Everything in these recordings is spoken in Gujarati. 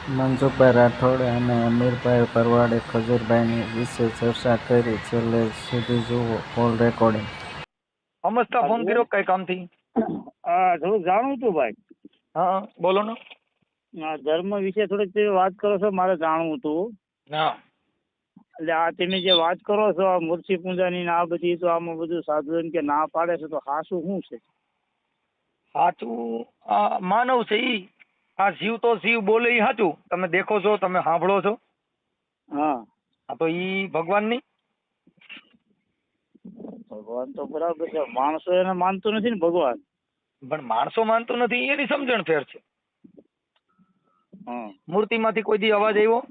મનસુખભાઈ રાઠોડ અને અમીરભાઈ ભરવાડે ખજૂરભાઈની વિશે ચર્ચા કરી. છેલ્લે સુધી જુઓ કોલ રેકોર્ડિંગ. સમજતા ફોન કર્યો કઈ કામથી? હા, થોડુંક જાણવું હતું ભાઈ. હા, બોલો ને. ધર્મ વિશે થોડીક તમે વાત કરો છો, મારે જાણવું હતું. હા, એટલે આ તમે જે વાત કરો છો આ મૂર્તિ પૂજાની ને આ બધી, તો આમાં બધું સાધુ એમ કે ના પાડે છે, તો હાસું શું છે? સાચું આ માનવ છે ઈ. આ જીવ તો જીવ બોલે ઈ સાચું. તમે દેખો છો, તમે સાંભળો છો. હા, આ તો ઈ ભગવાન ની. ભગવાન તો બરાબર છે, માણસો એને માનતો નથી ને ભગવાન. પણ માણસો માનતો નથી એની સમજણ ફેર છે. હા, મૂર્તિમાંથી કોઈ દી અવાજ આવ્યો?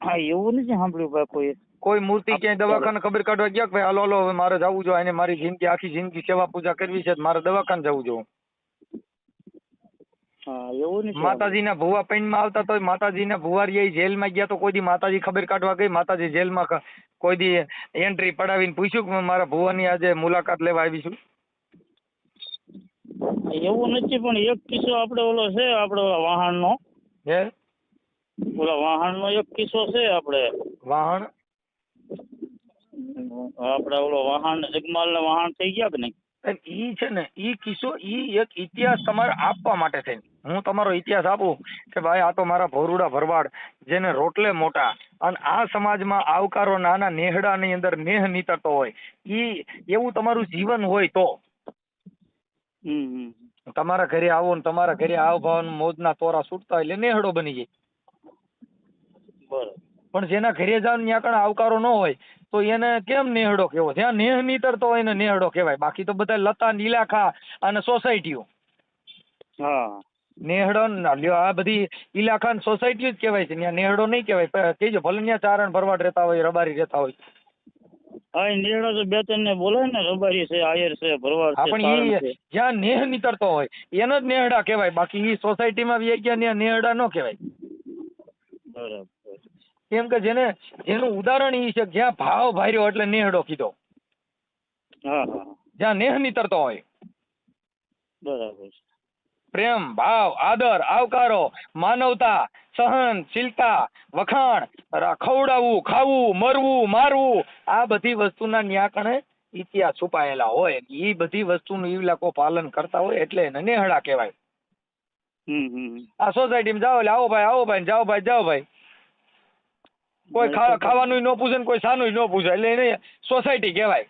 હા, એવું નથી સાંભળ્યું ભાઈ કોઈ. કોઈ મૂર્તિ ક્યાંય દવાખાને ખબર કાઢવા ગયા કે ભાઈ હાલો હાલો હવે મારે જવું જોઈએ, એને મારી જિંદગી આખી જિંદગી સેવા પૂજા કરવી છે, મારે દવાખાને જવું જોઈએ. હા, એવું નથી. માતાજીના ભુવા પૈણમાં આવતા તો માતાજીના ભુવારી જેલમાં ગયા તો કોઈ દી માતાજી ખબર કાઢવા ગઈ? માતાજી જેલમાં કોઈ દી એન્ટ્રી પડાવીને પૂછ્યું કે મારા ભુવાની આજે મુલાકાત લેવા આવી છું? એવું નથી, પણ એક કિસ્સો આપણે ઓલો છે, આપણે ઓલા વાહણનો. હે, ઓલા વાહણનો એક કિસ્સો છે આપણે. વાહણ આપણે ઓલો વાહણ જગમાલના વાહણ થઈ ગયા કે નહીં? ઈ છે ને, ઈ કિસ્સો ઈ એક ઇતિહાસ તમારે આપવા માટે થઈને હું તમારો ઇતિહાસ આપું કે ભાઈ આ તો મારા ભોરુડા ભરવાડ જેને રોટલે મોટા, અને આ સમાજમાં આવકારો નાના નેહડાની અંદર નેહ નીતરતો હોય, ઈ એવું તમારું જીવન હોય તો તમારા ઘરે આવો ને તમારા ઘરે આવભાવ મોજના તોરા છૂટતા હોય એટલે નેહડો બની જાય. બરાબર. પણ જેના ઘરે જાવ ને ત્યાં કણ આવકારો ન હોય તો એને કેમ નેહડો કહેવો? જ્યાં નેહ નીતરતો હોય એને નેહડો કહેવાય. બાકી તો બધા લતા નીલાખા અને સોસાયટીઓ. હા, નેહડો લ્યો આ બધી ઇલાખા ને સોસાયટીઓ જ કહેવાય છે. ત્યાં નેહડો નહીં કહેવાય. કહેજો ભલે ત્યાં ચારણ ભરવાડ રહેતા હોય, રબારી રહેતા હોય. હા, એ નિર્ણય તો બે ત્રણ ને બોલે ને, રબારી છે, આયર છે, ભરવાડ છે, પણ સારણ ઈ છે. જ્યાં નેહ નીતરતો હોય એને જ નેહડા કહેવાય. બાકી ઈ સોસાયટીમાં વ્યાગ્યા ત્યાં નેહડા ન કહેવાય. બરાબર. કેમ કે જેનું ઉદાહરણ ઈ છે જ્યાં ભાવ ભાર્યો એટલે નેહડો કીધો. હા, હા, જ્યાં નેહ નીતરતો હોય, બરાબર છે. પ્રેમ, ભાવ, આદર, આવકારો, માનવતા, સહનશીલતા, વખાણ, ખવડાવવું, ખાવું, મરવું, મારવું, આ બધી વસ્તુના ન્યાકણે ઇતિહાસ છુપાયેલા હોય. એ બધી વસ્તુનું ઈ લોકો પાલન કરતા હોય એટલે એને નેહડા કહેવાય. આ સોસાયટીમાં જાઓ એટલે આવો ભાઈ, જાઓ ભાઈ. કોઈ ખાવાનું ન પૂછે ને કોઈ સાનું ન પૂછે એટલે એને સોસાયટી કહેવાય.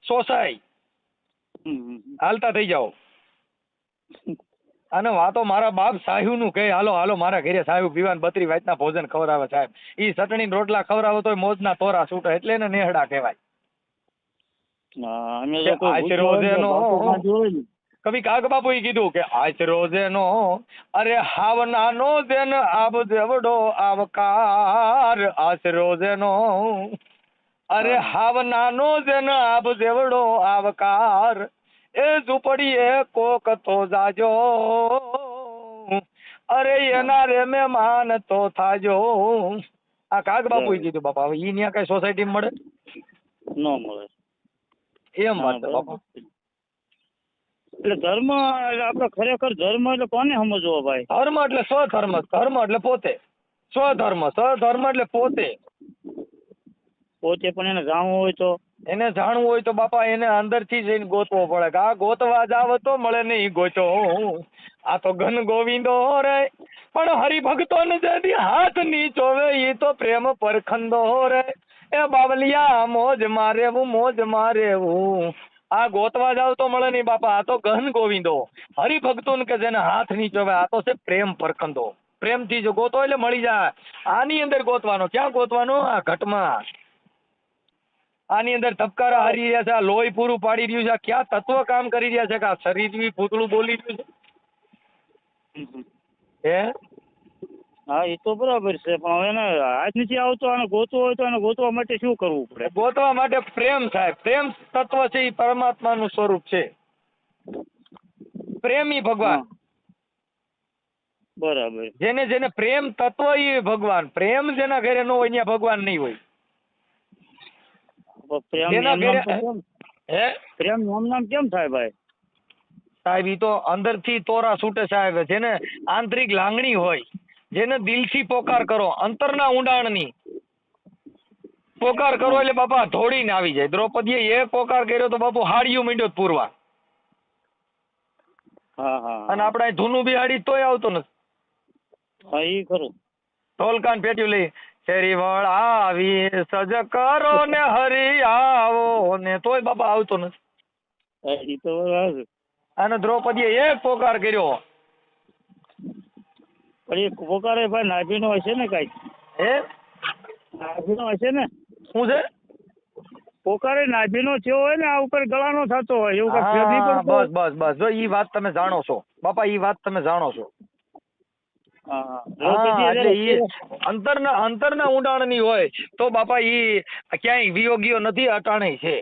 સોસાય હાલતા થઈ જાઓ. અને વાતો મારા બાપ સાહેબ નું કહે, હાલો હાલો મારા ઘરે સાહેબ પીવાન 32 વાતના ભોજન ખવડાવે સાહેબ. ઈ ચટણી રોટલા ખવડાવે તોય મોજના તોરા છૂટે એટલે એને નેહડા કહેવાય. કવિ કાગ બાપુ કીધું કે આશરોજેનો અરે હાવનાનો જેન આબ દેવડો આવકાર. આશરોજેનો અરે હાવનાનો જેન આબ દેવડો આવકાર. એ ઝૂંપડીએ કોક તો જાજો, અરે એના રે મહેમાન તો થાજો. આ કાગ બાપુ કીધું બાપા. હવે ઈ ન્યા કઈ સોસાયટી મળે? ન મળે. એમ વાત છે બાપા. એટલે ધર્મ આપડે ખરેખર ધર્મ એટલે કોને સમજવો ભાઈ? ધર્મ એટલે સ્વધર્મ. ધર્મ એટલે પોતે. સ્વધર્મ એટલે પોતે. પોતે પણ એને જાણવું હોય તો? એને જાણવું હોય તો બાપા એને અંદરથી જઈને ગોતવો પડે કે આ ગોતવા જાવ તો મળે નહીં ગોચો. આ તો ઘન ગોવિંદો રે પણ હરિભક્તો ને જેથી હાથ નીચોવે ઈ તો પ્રેમ પરખંદો રે. એ બાવલિયા મોજ મારેવું. આ ગોતવા જાવ તો મળે નહીં બાપા. આ તો ગહન ગોવિંદો હરિભક્તો ને કે જેને હાથ નીચોવે આ તો છે પ્રેમ પરખંદો. પ્રેમથી જો ગોતો એટલે મળી જાય. આની અંદર ગોતવાનો. ક્યાં ગોતવાનો? આ ઘટમાં. આની અંદર ધબકારા હારી રહ્યા છે. આ લોહી પૂરું પાડી રહ્યું છે. ક્યાં તત્વ કામ કરી રહ્યા છે કે આ શરીર પૂતળું બોલી રહ્યું છે? હા, એ તો બરાબર છે, પણ એને હાથ નથી આવતો. અને ગોતવો હોય તો એને ગોતવા માટે શું કરવું પડે? ગોતવા માટે પ્રેમ થાય. પ્રેમ તત્વ છે એ પરમાત્માનું સ્વરૂપ છે. પ્રેમી ભગવાન. બરાબર. જેને પ્રેમ તત્વ એ ભગવાન. પ્રેમ જેના ઘરે ન હોય ત્યાં ભગવાન નહીં હોય. પ્રેમ નામ કેમ થાય ભાઈ? સાહેબ ઈ તો અંદરથી તોરા છૂટે સાહેબ, જેને આંતરિક લાગણી હોય, જેને દિલથી પોકાર કરો, અંતરના ઊંડાણની પોકાર કરો એટલે બાપા ધોડીને આવી જાય. દ્રૌપદીએ એક પોકાર કર્યો તો બાપુ હાડિયું મીંડ્યો પૂરવા, હા હા અને આપણે અહીં ધૂનું બિહાડી તોય આવતો નથી. હા એ ખરું. ઢોલકાન પેટ્યું લઈ શેરી વળ આવી સજ કરો ને હરી આવો ને તોય બાપા આવતો નથી. હા, ઈ તો બરાબર છે. અને દ્રૌપદીએ એક પોકાર કર્યો. પણ એ પોકારે ભાઈ નાભીનો હશે ને કાંઈક? હે નાભીનો હશે ને? શું છે? પોકારે નાભીનો થયો હોય ને, આ ઉપર ગળાનો થતો હોય એવું કાંઈક ફેર નહીં હા, પડતો? બસ બસ બસ, જો ઈ વાત તમે જાણો છો બાપા, ઈ વાત તમે જાણો છો. હા હા. હા, એટલે ઈ દ્રૌપદીએ અંતરના ઊંડાણની હોય તો બાપા ઈ ક્યાંય વિયોગીઓ નથી, અટાણે છે.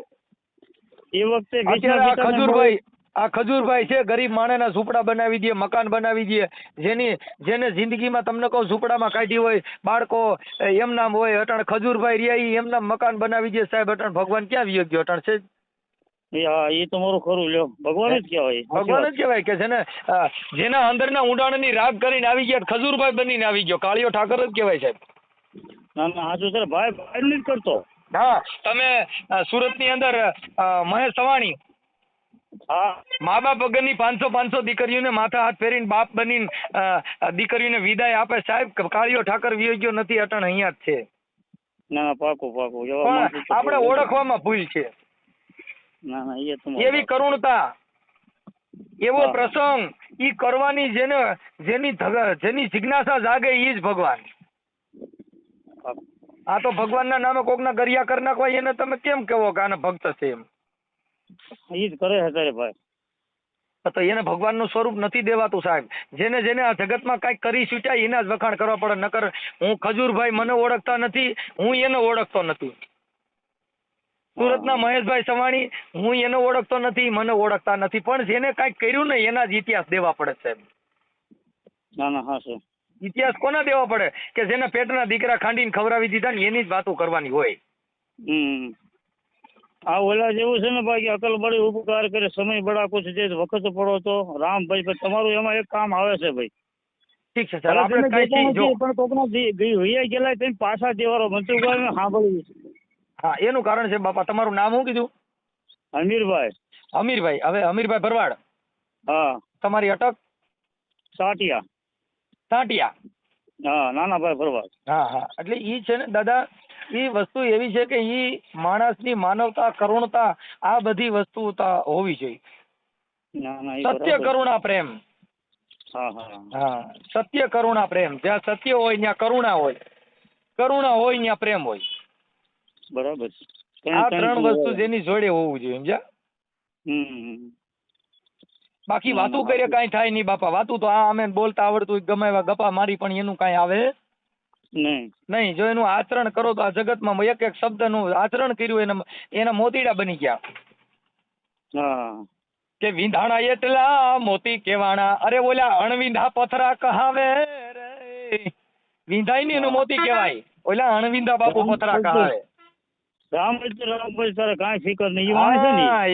એ વખતે અત્યારે ભીષ્મ આ ખજૂરભાઈ છે, ગરીબ માણસના ઝૂંપડા બનાવી દે, મકાન બનાવી દે, જેને જિંદગીમાં તમને કહું ઝૂંપડામાં કાઢી હોય, બાળકો એમ નામ હોય, અટાણે ખજૂરભાઈ રહ્યા ઈ એમના મકાન બનાવી દે સાહેબ. અટાણે ભગવાન ક્યાં વિયોગ્યો અટાણે છે? હા, એ તમારું ખરું લ્યો, ભગવાન જ કહેવાય. ભગવાન જ કહેવાય કે જેના અંદરના ઊંડાણની રાગ કરીને આવી ગયા, ખજૂરભાઈ બનીને આવી ગયો, કાળિયો ઠાકર જ કહેવાય સાહેબ. ના ના હાચું સર, ભાઈ ભાઈ નથી કરતો. હા, તમે સુરતની અંદર મહેશ સવાણી હા મા બાપ વગરની 500 દીકરીઓને માથા હાથ ફેરીને બાપ બનીને દીકરીઓને વિદાય આપે સાહેબ. કાળિયો ઠાકર વિયોગ્યો નથી, અટણ અહીંયા જ છે. ના ના પાકું પાકું. પણ આપણે ઓળખવામાં ભૂલ છે. ના ના એ તો એવી કરુણતા, એવો પ્રસંગ ઈ કરવાની જેની જિજ્ઞાસા જાગે ઈ જ ભગવાન. આ તો ભગવાનના નામે કોકના ગરિયા કરી નાખવા, એને તમે કેમ કહો કે આને ભક્ત છે એમ? એ જ કરે છે તારે ભાઈ. તો એને ભગવાનનું સ્વરૂપ નથી દેવાતું સાહેબ. જેને આ જગતમાં કાંઈક કરી છૂટ્યા એના જ વખાણ કરવા પડે. નકર હું ખજૂરભાઈ મને ઓળખતા નથી, હું એને ઓળખતો નથી. સુરતના મહેશભાઈ સવાણી હું એને ઓળખતો નથી, મને ઓળખતા નથી. પણ જેને કાંઈક કર્યું ને એના જ ઇતિહાસ દેવા પડે સાહેબ. ના ના હા સર. ઇતિહાસ કોના દેવા પડે? કે જેને પેટના દીકરા ખાંડીને ખવડાવી દીધા ને એની જ વાતો કરવાની હોય. આ ઓલા જેવું છે ને ભાઈ કે અકલ બળી ઉપકાર કરે, સમય બડા કુછ જે વખત પડો તો રામભાઈ. તમારું એમાં એક કામ આવે છે ભાઈ. ઠીક છે સર, આપણે કાંઈ જો પણ કોકના વૈયા ગયેલા તેમ પાછા તહેવારો મંત્રી સાંભળ્યું. હા, એનું કારણ છે બાપા. તમારું નામ શું કીધું? અમીરભાઈ. અમીરભાઈ. હવે અમીરભાઈ ભરવાડ. હા. તમારી અટક? સાટિયા. સાટિયા. હા, નાનાભાઈ ભરવાડ. હા હા. એટલે ઈ છે ને દાદા, ઈ વસ્તુ એવી છે કે ઈ માણસની માનવતા, કરુણતા, આ બધી વસ્તુ હોવી જોઈએ. ના ના સત્ય કરુણા પ્રેમ. હા હા હા, સત્ય કરુણા પ્રેમ. જ્યાં સત્ય હોય ત્યાં કરુણા હોય, કરુણા હોય ત્યાં પ્રેમ હોય. બરાબર. આ ત્રણ વસ્તુ જેની જોડે હોવું જોઈએ, સમજ્યા? બાકી વાતું કરે કાંઈ થાય નહીં બાપા. વાતું તો અમે બોલતા આવડતું ગમે એવા ગપા મારી, પણ એનું કાંઈ આવે નહીં. જો એનું આચરણ કરો તો આ જગતમાં એક એક શબ્દનું આચરણ કર્યું એના મોતીડા બની ગયા. કે વિંધાણા એટલા મોતી કેવાણા. અરે ઓલા અણવિંધા પથરા કહાવે રે, વિંધાઈ ની એનું મોતી કહેવાય. ઓલા અણવિંધા બાપુ પથરા કહાવે. રામભાઈ તારે કાંઈ ફિકર નહીં.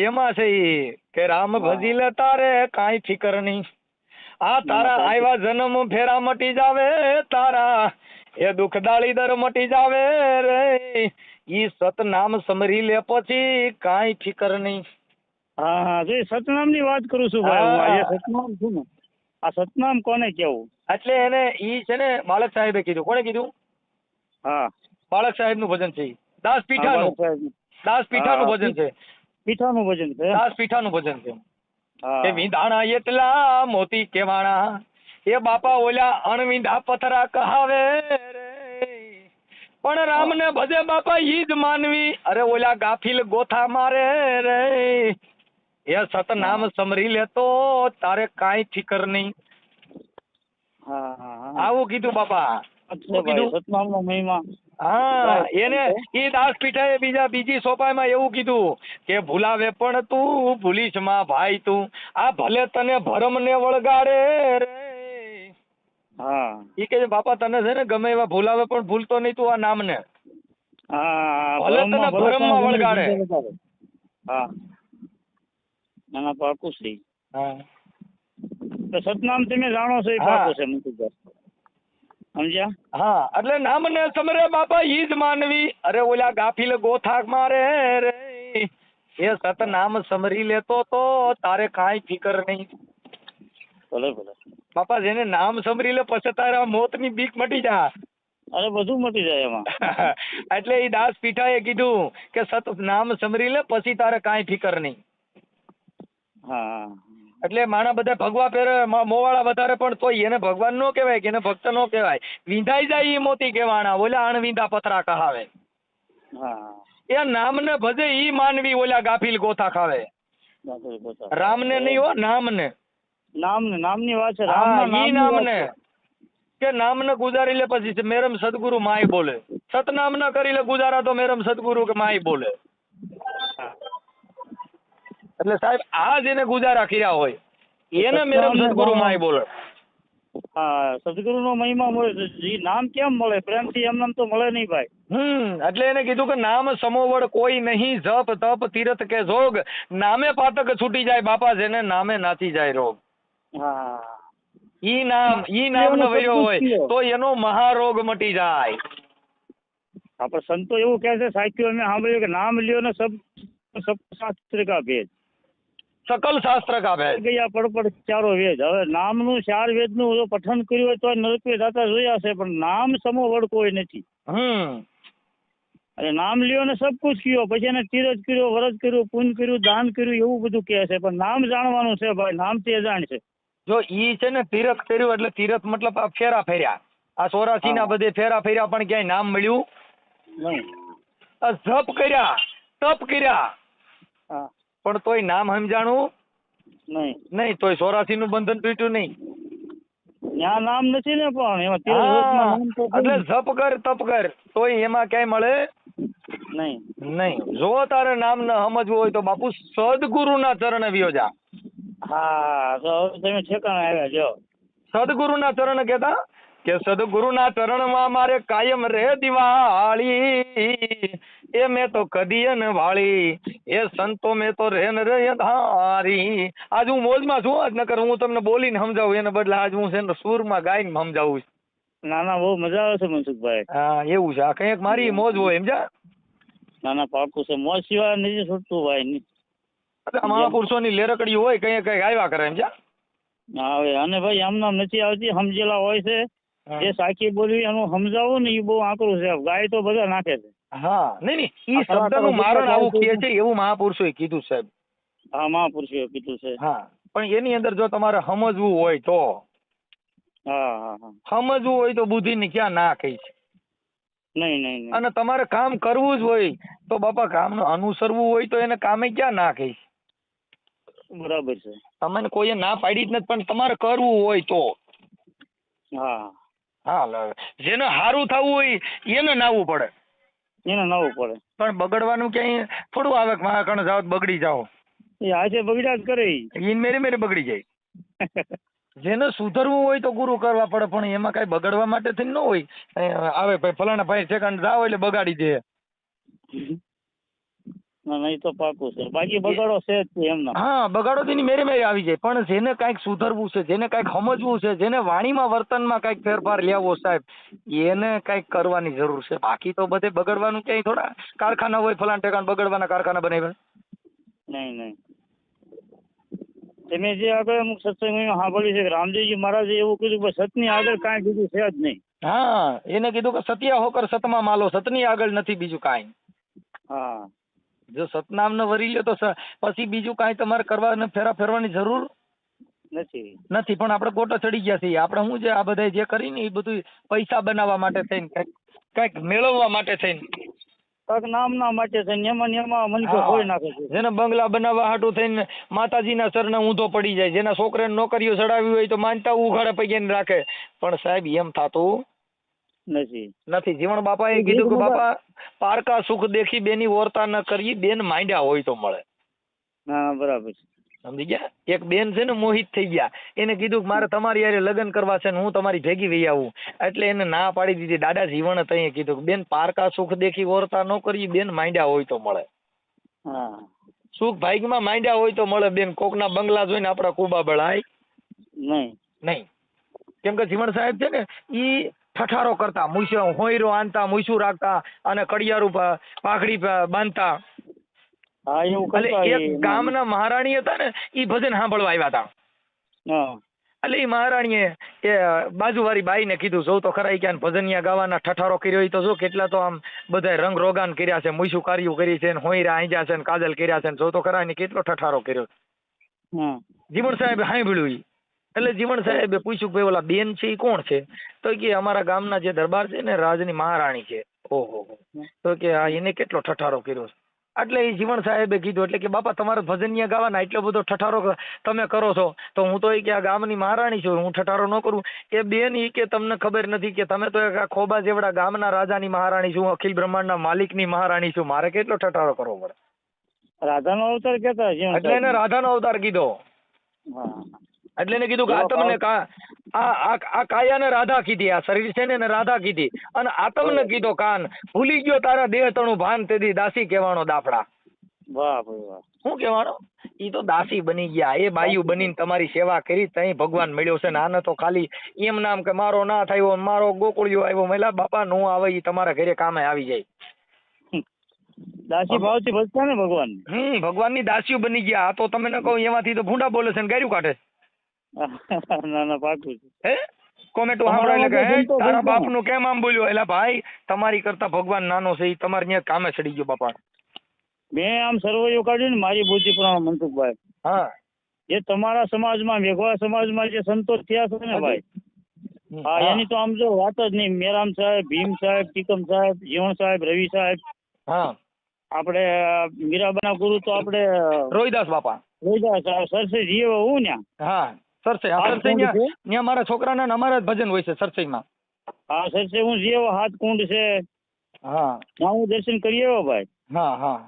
એમાં છે ઈ કે રામ ભજી લે તારે કાંઈ ફિકર નહીં. આ તારા આવ્યા જન્મ ફેરા મટી જાવે, તારા એ દુઃખદાળી દર મટી જાવે રે. ઈ સતનામ સમરી લે પછી કાંઈ ફિકર નહીં. હા હા, જો સતનામ ની વાત કરું છું ભાઈ. સતનામ છું ને, આ સતનામ કોને કેવું? એટલે એને ઈ છે ને બાળક સાહેબે કીધું. કોને કીધું? હા, બાળક સાહેબ નું ભજન છે. દાસ પીઠાનું ભજન છે. પીઠાનું ભજન છે. દાસ પીઠાનું ભજન છે. કે વિંધાણા એટલા મોતી કેવાણા, એ બાપા ઓલા અણવિંધા પથરા કહાવે રે. પણ રામ ને ભજે બાપા ઈ જ માનવી. અરે ઓલા ગાફિલ ગોથા મારે રે. એ સતનામ સમરી લેતો તારે કાંઈ ફિકર નહીં. આવું કીધું બાપા. સતનામ નો મહિમા. હા, એને ઈ દાસ પીઠાએ બીજી સોપાઈમાં એવું કીધું કે ભૂલાવે પણ તું ભૂલીશ માં ભાઈ તું, આ ભલે તને ભરમ ને વળગાડે રે. હા, ઈ કે બાપા તને છે ને ગમે એવા ભૂલાવે પણ ભૂલતો નહીં તું આ નામ ને. ભલે તને ભરમમાં વળગાડે. હા, નાના પાકું છે. હા. તો સતનામ તમે જાણો છો એ હા. પાકું છે મનસુખભાઈ, સમજ્યા? હા એટલે નામને સમરે બાપા ઈ જ માનવી. અરે ઓલા ગાફીલ ગોથાક મારે રે, એ સતનામ સમરી લેતો તો તારે કાંઈ ફિકર નહીં. ભલે ભલે. બાપા જેને નામ સમરી લે પછી તારા મોતની બીક મટી જા. અરે બધું મટી જાય એમાં. એટલે એ દાસ પીઠાએ કીધું કે સત નામ સમરી લે પછી તારે કાંઈ ફિકર નહીં. હા. એટલે માણા બધા ભગવા પહેરે, મોવાળા વધારે, પણ તોય એને ભગવાન નો કહેવાય કે એને ભક્ત નો કહેવાય. વિંધાઈ જાય ઈ મોતી કહેવાના, ઓલા અણવિંધા પતરા કહાવે. હા. એ નામને ભજે ઈ માનવી ઓલા ગાફીલ ગોથા ખાવે. બાપરે બાપરે. રામને નહીં હો, નામને. નામની વાત છે. હા રામના ઈ નામની વાત નામને છે. કે નામને ગુજારી લે પછી મેરમ સદગુરુ માય બોલે. સતનામ ન કરી લે ગુજારા તો મેરમ સદગુરુ કે માય બોલે. એટલે સાહેબ આ જેને ગુજારા કર્યા હોય એને મેરમ સદગુરુ માય બોલે. હા, સદગુરુનો મહિમા મળે છે. ઈ નામ કેમ મળે? પ્રેમથી એમ નામ તો મળે નહીં ભાઈ. એટલે એને કીધું કે નામ સમોવડ કોઈ નહીં, જપ તપ તીરથ કે જોગ, નામે પાતક છૂટી જાય બાપા, જેને નામે નાથી જાય રોગ. હા. ઈ નામ નો વર્યો હોય તો એનો મહારોગ મટી જાય. આપણે સંતો એવું કહે છે, સાચું અમે સાંભળ્યું કે નામ લ્યો ને સબ શાસ્ત્ર કા ભેદ, સકલ શાસ્ત્ર કા ભેદ. ગયા પડપડ ચારો વેદ. હવે નામનું 4 વેદનું જો પઠન કર્યું હોય તો નરકે દાતા જોયા છે, પણ નામ સમો વડ કોઈ નથી. અને નામ લ્યો ને સબ કુછ કયો, પછી એને તીરથ કર્યો, વ્રત કર્યું, પુણ્ય કર્યું, દાન કર્યું, એવું બધું કહે છે, પણ નામ જાણવાનું છે ભાઈ. નામ તે જાણ છે. જો ઈ છે ને તીરથ કર્યું એટલે તીરથ મતલબ આ ફેરા ફેર્યા, આ 84 ના બધે ફેરા ફેર્યા, પણ ક્યાંય નામ મળ્યું નહીં. આ જપ કર્યા, તપ કર્યા, હા. પણ તોય નામ સમજાણું નહીં, તોય 84 નું બંધન તૂટ્યું નહીં. ત્યાં નામ નથી ને, પણ એમાં તીરથ હા, વ્રતમાં નામ તો એટલે જપ કર તપ કર તોય એમાં ક્યાંય મળે નહીં. જો તારે નામ ન સમજવું હોય તો બાપુ સદગુરુના ચરણે વ્યો જા. હા, તો હવે તમે ઠેકાણે આવ્યા જો. સદગુરુના ચરણ કહેતા કે સદગુરુના ચરણમાં મારે કાયમ રે દિવાળી, એ મેં તો કદી ન વાળી, એ સંતો મેં તો રેન રે ધારી. આજ હું મોજમાં છું, આજ નકર હું તમને બોલીને સમજાવું, એને બદલે આજ હું છે ને સૂરમાં ગાઈને સમજાવું છું. ના ના, બહુ મજા આવે છે મનસુખભાઈ. હા એવું છે, આ કંઈક મારી મોજ હોય સમજ્યા. ના ના, પાકું છે. મોજ સિવાય નથી છૂટતું ભાઈ. મહાપુરુષોની લેરકડી હોય કઈ કઈ આવ્યા કરે સમજ્યા. હા, હવે અને ભાઈ આમ નામ નથી આવતી, સમજેલા હોય છે. જે સાચી બોલવી એનું સમજાવવું ને એ બહુ આકરું છે. ગાય તો બધા નાખે છે. હા નહીં ઈ શબ્દનું મારણ આવું કહે છે એવું મહાપુરુષોએ કીધું સાહેબ. હા, મહાપુરુષોએ કીધું છે. હા, પણ એની અંદર જો તમારે સમજવું હોય તો, હા હા હા, સમજવું હોય તો બુદ્ધિની ક્યાં ના કહી છે. નહીં. અને તમારે કામ કરવું જ હોય તો બાપા કામનું અનુસરવું હોય તો એને કામે ક્યાં ના કહી. બરાબર છે. તમને કોઈએ ના પાડી જ નથી, પણ તમારે કરવું હોય તો. હા હા, જેને સારું થવું હોય એને નાવું પડે. એને નવું પડે. પણ બગડવાનું ક્યાંય થોડું આવે કે મારા કણે જાઓ તો બગડી જાઓ. એ આજે બગડ્યા જ કરે. ઈન મેરે બગડી જાય. જેને સુધરવું હોય તો ગુરુ કરવા પડે, પણ એમાં કઈ બગડવા માટે થઈ ન હોય. આવે ભાઈ ફલાણા ભાઈ સેકન્ડ જાઓ એટલે બગાડી દે. નહીં તો પાકું છે. બાકી બગાડો છે જ એમના. હા, બગાડો તેની મેરે આવી જાય. પણ જેને કાંઈક સુધરવું છે, જેને કાંઈક સમજવું છે, જેને વાણીમાં વર્તનમાં કાંઈક ફેરફાર લેવો સાહેબ, એને કાંઈક કરવાની જરૂર છે. બાકી તો બધે બગડવાનું ક્યાંય થોડા કારખાના હોય ફલાણા ઠેકાણ બગડવાના કારખાના બનાવ્યા. નહીં. તમે જે આગળ અમુક સત્સંગમાં સાંભળ્યું છે કે રામદેવજી મહારાજે એવું કીધું કે સતની આગળ કાંઈ બીજું છે જ નહીં. હા, એને કીધું કે સત્યા હોકર સતમાં માલો, સતની આગળ નથી બીજું કાંઈ. હા, જો સતનામ ન વરી લ્યો તો પછી બીજું કાંઈ તમારે કરવા ફેરવાની જરૂર નથી. પણ આપણે ગોટા ચડી ગયા છીએ. આપણે શું છે આ બધા જે કરીને એ બધું પૈસા બનાવવા માટે થઈને, કાંઈક મેળવવા માટે થઈને, કાંઈક નામના માટે થઈને એમાં મનસો ખોઈ નાખે છે. જેને બંગલા બનાવવા હાટું થઈને માતાજીના ચરણે ઊંધો પડી જાય, જેના છોકરાને નોકરીઓ ચડાવી હોય તો માનતા ઉઘાડે પૈકી રાખે. પણ સાહેબ એમ થતું નથી. જીવણ બાપાએ કીધું કે બાપા પારકા સુખ દેખી બેની ઓરતા ન કરી, બેન માંડ્યા હોય તો મળે. હા, બરાબર છે. સમજી ગયા. એક બેન છે ને મોહિત થઈ ગયા, એને કીધું કે મારે તમારી યારે લગ્ન કરવા છે ને હું તમારી ભેગી વહી આવું. એટલે એને ના પાડી દીધી. દાદા જીવણ તઈએ કીધું કે બેન પારકા સુખ દેખી ઓરતા ન કરી, બેન માંડ્યા હોય તો મળે. હા, સુખ ભાગ્યમાં માંડ્યા હોય તો મળે બેન. કોકના બંગલા જોઈને આપડા કુબા બળાય નહીં. કેમ કે જીવણ સાહેબ છે ને ઈ ઠઠારો કરતા, મૂછો હોયરો આનતા, મૂછું રાખતા અને કડિયારું પાઘડી બાંધતા. હા એવું એટલે કરતા એક ગામના મહારાણી હતા ને ઈ ભજન સાંભળવા આવ્યા હતા. હા એટલે ઈ મહારાણીએ એ બાજુવાળી બાઈને કીધું, જોઉં તો ખરા ઈ કે આને ભજનિયા ગાવાના ઠઠારો કર્યો હોય તો જો કેટલા તો આમ બધા રંગ રોગાન કર્યા છે, મૂછું કાર્યું કરી છે, ને હોયરા આંજા છે, ને કાજલ કર્યા છે, ને જો તો ખરા એને કેટલો ઠઠારો કર્યો. હા જીવણ સાહેબ સાંભળ્યું ઈ. એટલે જીવણ સાહેબે પૂછ્યું કે ભાઈ ઓલા બેન છે ઈ કોણ છે? તો કે અમારા ગામના જે દરબાર છે ને રાજની મહારાણી છે. ઓહો. તો કે હા એને કેટલો ઠઠારો કર્યો છે. એટલે એ જીવણ સાહેબે કીધું એટલે કે બાપા તમારે ભજનિયા ગાવાના એટલો બધો ઠઠારો તમે કરો છો તો હું તો કે આ ગામની મહારાણી છું, હું ઠઠારો ન કરું. કે બેન ઈ કે તમને ખબર નથી કે તમે તો એક આ ખોબા જેવડા ગામના રાજાની મહારાણી છું, અખિલ બ્રહ્માંડના માલિકની મહારાણી છું, મારે કેટલો ઠઠારો કરવો પડે? રાધાનો અવતાર કેતા જીવણ એટલે એને રાધાનો અવતાર કીધો. હા એટલે એને કીધું કે આ તમને આ કાયાને રાધા કીધી, આ શરીર છે ને એને રાધા કીધી, અને આતમને કીધો કાન. ભૂલી ગયો તારા દેહ તણું ભાન, તેથી દાસી કહેવાનો દાફડા. વાહ ભાઈ વાહ. શું કહેવાનો? ઈ તો દાસી બની ગયા, એ બાયુ બનીને તમારી સેવા કરી, તઈ ભગવાન મળ્યો છે. ને આને તો ખાલી એમ નામ કે મારો નાથ આવ્યો, મારો ગોકુળિયો આવ્યો, મેલા બાપા નો આવે ઈ તમારા ઘરે કામે આવી જાય. દાસી ભાવથી ભજતા ને ભગવાન. ભગવાનની દાસીઓ બની ગયા. આ તો તમે ન કહો એમાંથી તો ભૂંડા બોલે છે ને ગાર્યું કાઢે. ના ના પાકું છે. હે કોમેન્ટો સાંભળો એટલે કે તારા બાપનું કેમ આમ બોલ્યો? એટલે ભાઈ તમારી કરતા ભગવાન નાનો છે, ઈ તમારે ત્યાં કામે ચડી ગયો બાપા. મેં આમ સર્વૈયો કાઢ્યું ને મારી બુદ્ધિ પ્રમાણે મનસુખભાઈ, હા જે તમારા સમાજમાં મેઘવા સમાજમાં જે સંતોષ થયા છે ને ભાઈ, હા એની તો આમ જો વાત જ નહીં. મેરામ સાહેબ, ભીમ સાહેબ, ટીકમ સાહેબ, જીવણ સાહેબ, રવિ સાહેબ, હા આપણે મીરાબાના ગુરુ તો આપણે રોહિદાસ બાપા, રોહિદાસ સરસે જીવ હું ન્યા. હા સરસઈ, સરસઈ ત્યાં મારા છોકરાના અમારા જ ભજન હોય છે સરસઈમાં. હા સરસે હું જીવ હાથ કુંડ છે, હા ત્યાં હું દર્શન કરી આવ્યો ભાઈ. હા હા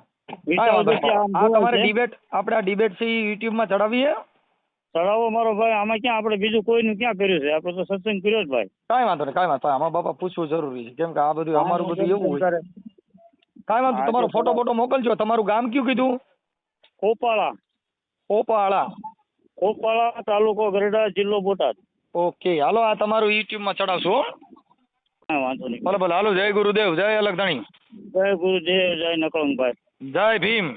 તમારે ડિબેટ આપણે આ ડિબેટ છે યુટ્યુબ માં ચડાવીએ. ચડાવો મારો ભાઈ, આમાં ક્યાં આપણે બીજું કોઈનું ક્યાં કર્યું છે? આપણે તો સત્સંગ કર્યો જ ભાઈ. કાંઈ વાંધો નહીં, કાંઈ વાંધો. આમાં બાપા પૂછવું જરૂરી છે, કેમ કે આ બધું અમારું બધું એવું હોય. કાંઈ વાંધો, તમારો ફોટો બોટો મોકલજો. તમારું ગામ કયું કીધું? કોપાળા. કોપાળા, કોપાળા, તાલુકો ગરડા, જિલ્લો બોટાદ. ઓકે હાલો, આ તમારું યુટ્યુબ માં ચડાવશું હો. હા વાંધો નહીં. ભલે ભલે હાલો. જય ગુરુદેવ, જય અલગધણી, જય ગુરુદેવ, જય નકળંગભાઈ, જય ભીમ.